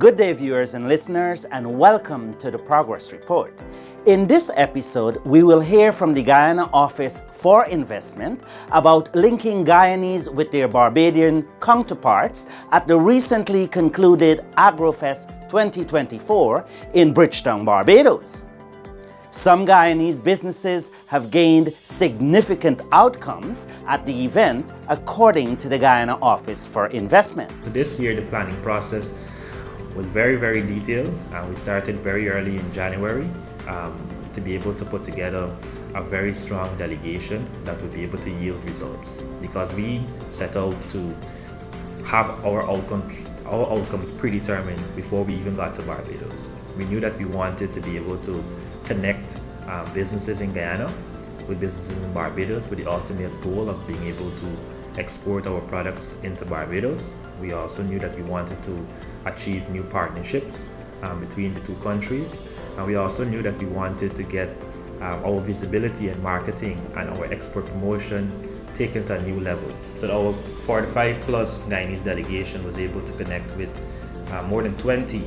Good day, viewers and listeners, and welcome to the Progress Report. In this episode, we will hear from the Guyana Office for Investment about linking Guyanese with their Barbadian counterparts at the recently concluded AgroFest 2024 in Bridgetown, Barbados. Some Guyanese businesses have gained significant outcomes at the event, according to the Guyana Office for Investment. This year, the planning process was very detailed. We started very early in January to be able to put together a very strong delegation that would be able to yield results, because we set out to have our outcomes predetermined before we even got to Barbados. We knew that we wanted to be able to connect businesses in Guyana with businesses in Barbados with the ultimate goal of being able to export our products into Barbados. We also knew that we wanted to achieve new partnerships between the two countries, and we also knew that we wanted to get our visibility and marketing and our export promotion taken to a new level. So our 45 plus Guyanese delegation was able to connect with more than 20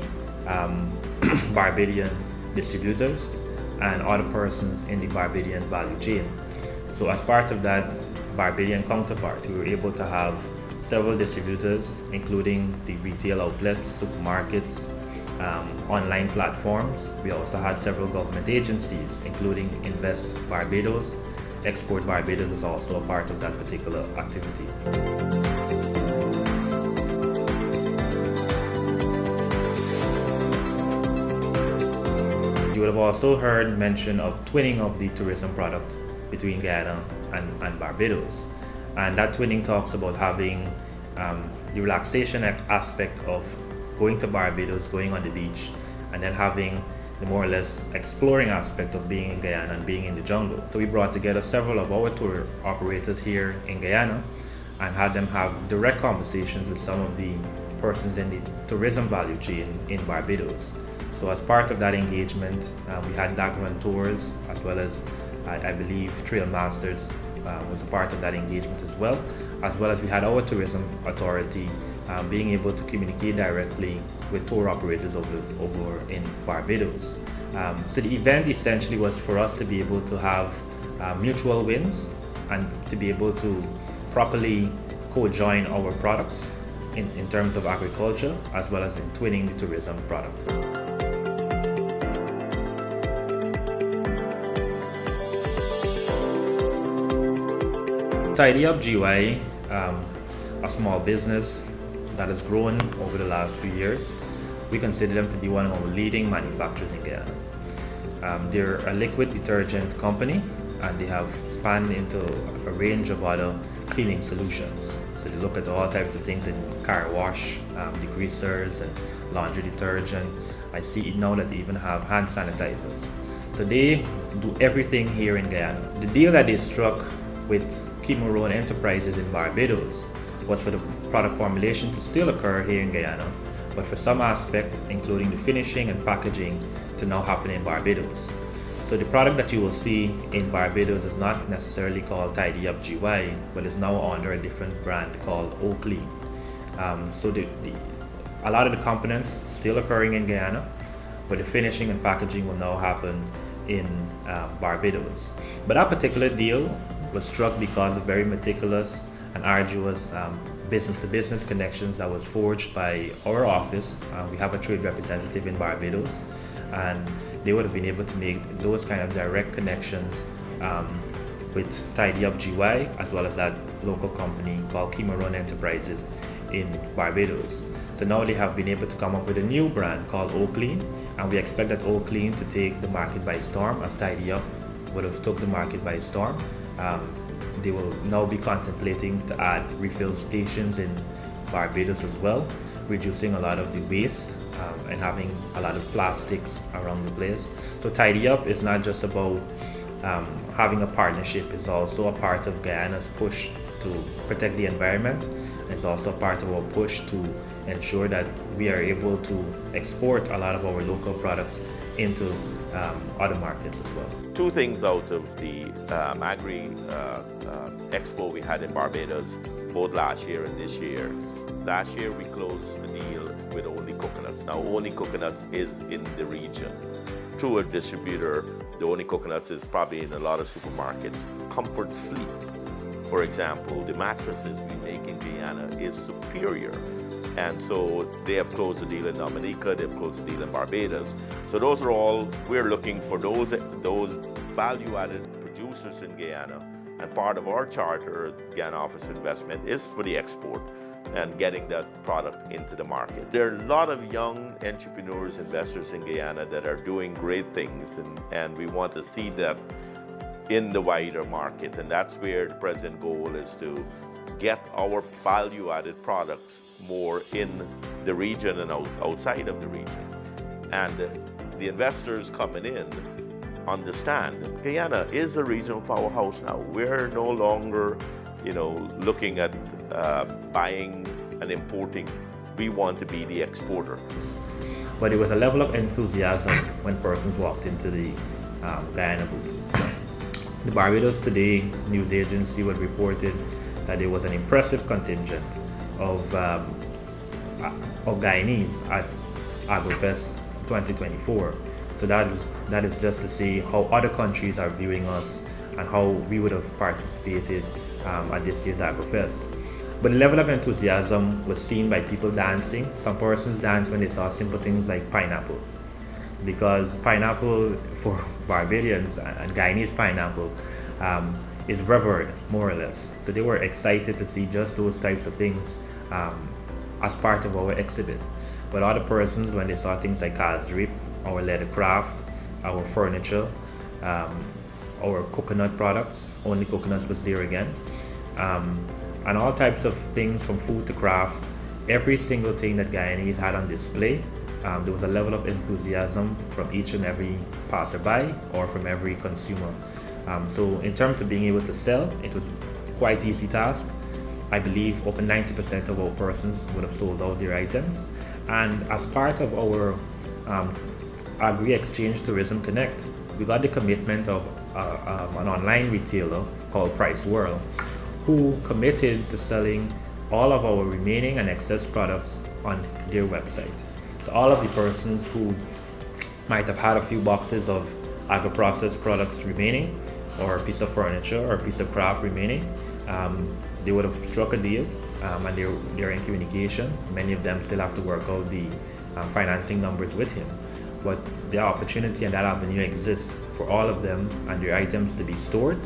Barbadian distributors and other persons in the Barbadian value chain. So as part of that Barbadian counterpart, we were able to have several distributors, including the retail outlets, supermarkets, online platforms. We also had several government agencies, including Invest Barbados. Export Barbados was also a part of that particular activity. You would have also heard mention of twinning of the tourism product between Guyana and Barbados. And that twinning talks about having the relaxation aspect of going to Barbados, going on the beach, and then having the more or less exploring aspect of being in Guyana and being in the jungle. So we brought together several of our tour operators here in Guyana and had them have direct conversations with some of the persons in the tourism value chain in Barbados. So as part of that engagement, we had Dagran Tours, as well as I believe Trail Masters was a part of that engagement as well as we had our tourism authority being able to communicate directly with tour operators over in Barbados. So the event essentially was for us to be able to have mutual wins and to be able to properly co-join our products in terms of agriculture, as well as in twinning the tourism product. Tidy Up GY, a small business that has grown over the last few years. We consider them to be one of our leading manufacturers in Guyana. They're a liquid detergent company, and they have spanned into a range of other cleaning solutions. So they look at all types of things in car wash, degreasers and laundry detergent. I see now that they even have hand sanitizers. So they do everything here in Guyana. The deal that they struck with Guyanese Enterprises in Barbados was for the product formulation to still occur here in Guyana, but for some aspect, including the finishing and packaging, to now happen in Barbados. So the product that you will see in Barbados is not necessarily called Tidy Up GY, but is now under a different brand called Oakley. So a lot of the components still occurring in Guyana, but the finishing and packaging will now happen in Barbados. But that particular deal was struck because of very meticulous and arduous business-to-business connections that was forged by our office. We have a trade representative in Barbados, and they would have been able to make those kind of direct connections with Tidy Up GY, as well as that local company called Guyanese Enterprises in Barbados. So now they have been able to come up with a new brand called Oakley, and we expect that Oakley to take the market by storm, as Tidy Up would have took the market by storm. They will now be contemplating to add refill stations in Barbados as well, reducing a lot of the waste and having a lot of plastics around the place. So Tidy Up is not just about having a partnership, it's also a part of Guyana's push to protect the environment. It's also a part of our push to ensure that we are able to export a lot of our local products into other markets as well. Two things out of the Agri Expo we had in Barbados, both last year and this year. Last year we closed a deal with Only Coconuts. Now, Only Coconuts is in the region. Through a distributor, the Only Coconuts is probably in a lot of supermarkets. Comfort Sleep, for example, the mattresses we make in Guyana is superior. And so they have closed a deal in Dominica, they've closed a deal in Barbados. So those are all, we're looking for those value-added producers in Guyana. And part of our charter, Guyana Office Investment, is for the export and getting that product into the market. There are a lot of young entrepreneurs, investors in Guyana that are doing great things, and we want to see that in the wider market. And that's where the present goal is to get our value-added products more in the region and outside of the region. And the investors coming in understand that Guyana is a regional powerhouse now. We're no longer, looking at buying and importing. We want to be the exporter. But there was a level of enthusiasm when persons walked into the Guyana booth. The Barbados Today news agency was reported that there was an impressive contingent of Guyanese at AgroFest 2024. So that is just to see how other countries are viewing us and how we would have participated at this year's AgroFest. But the level of enthusiasm was seen by people dancing. Some persons danced when they saw simple things like pineapple, because pineapple for Barbadians and Guyanese pineapple is revered, more or less. So they were excited to see just those types of things as part of our exhibit. But other persons, when they saw things like calves rib, our leather craft, our furniture, our coconut products, Only Coconuts was there again, and all types of things from food to craft, every single thing that Guyanese had on display, there was a level of enthusiasm from each and every passerby or from every consumer. So in terms of being able to sell, it was quite easy task. I believe over 90% of our persons would have sold out their items. And as part of our Agri-Exchange Tourism Connect, we got the commitment of an online retailer called Price World, who committed to selling all of our remaining and excess products on their website. So all of the persons who might have had a few boxes of agro-processed products remaining, or a piece of furniture or a piece of craft remaining, they would have struck a deal, and they're in communication. Many of them still have to work out the financing numbers with him. But the opportunity and that avenue exists for all of them and their items to be stored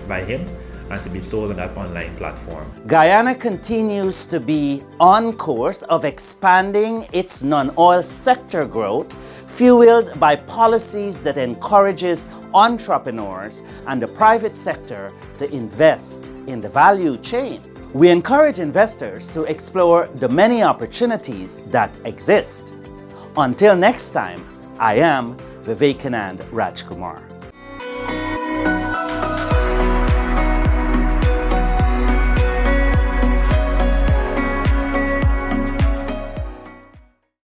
by him and to be sold on that online platform. Guyana continues to be on course of expanding its non-oil sector growth, fueled by policies that encourages entrepreneurs and the private sector to invest in the value chain. We encourage investors to explore the many opportunities that exist. Until next time, I am Vivekanand Rajkumar.